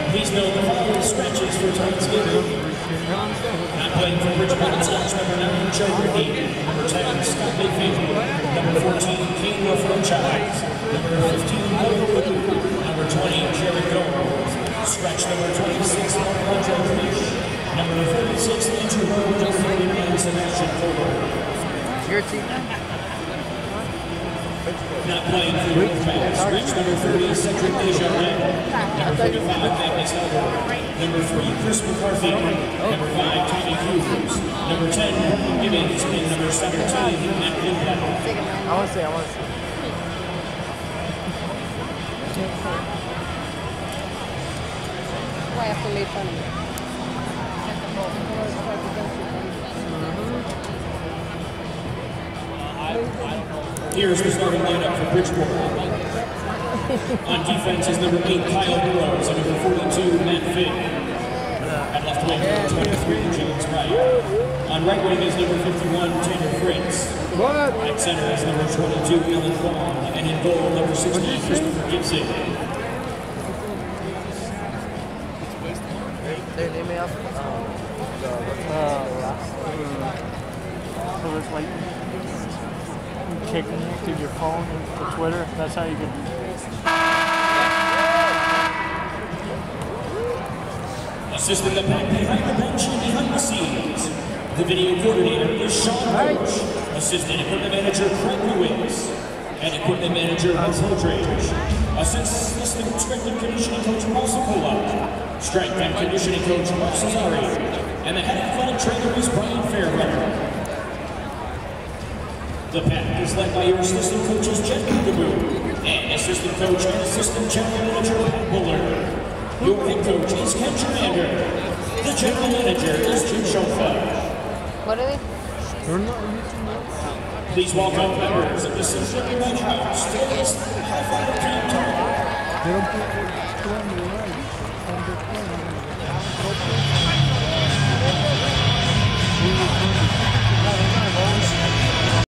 Please note the following scratches for tonight's game. Not playing for Bridgeport, it's number 9, Joe Rickey. Number 10, Scott Mayfield. Number 14, Kane Franchise. Number 15, Number 20, Jared Gold. Scratch number 26, Andre Fish. Number 36, Andrew Hurd. Number 49, Sebastian Fuller. Your team. Not playing for the Wolfpack. Scratch number 30, Cedric Desjardins. Number 45, Magnus Elder. Number 3, Chris McCarthy. Number 5, Tommy Cruz. Number 10, Morgan Gibbons. And number 17, Matt Lindback. I want to see. I have to leave on you. Here's the starting lineup for Bridgeport. On defense is number 8, Kyle Burrows, and number 42, Matt Finn. At left wing, number 23, James Wright. On right wing is number 51, Tanner Fritz. At center is number 22, Ellen Vaughn. And in goal, number 16, Christopher Gibson. They may have so it's like connected your phone to Twitter. That's how you can. Assisting the pack behind the bench and behind the scenes. The video coordinator is Sean Roach. Assistant equipment manager Craig Lewis. And equipment manager Buzz Holdridge. Assistant strength and conditioning coach Ross Polak. Strength and conditioning coach Mark Cesari. And the head athletic trainer is Brian Fairweather. The pack is led by your assistant coaches Jeff Peekaboo and assistant coach and assistant general manager Pat Buller. Your head coach is Ken Germander. The general manager is Jim Schofa. What are they? Please welcome members of the Cincinnati Lighthouse to this high-five team.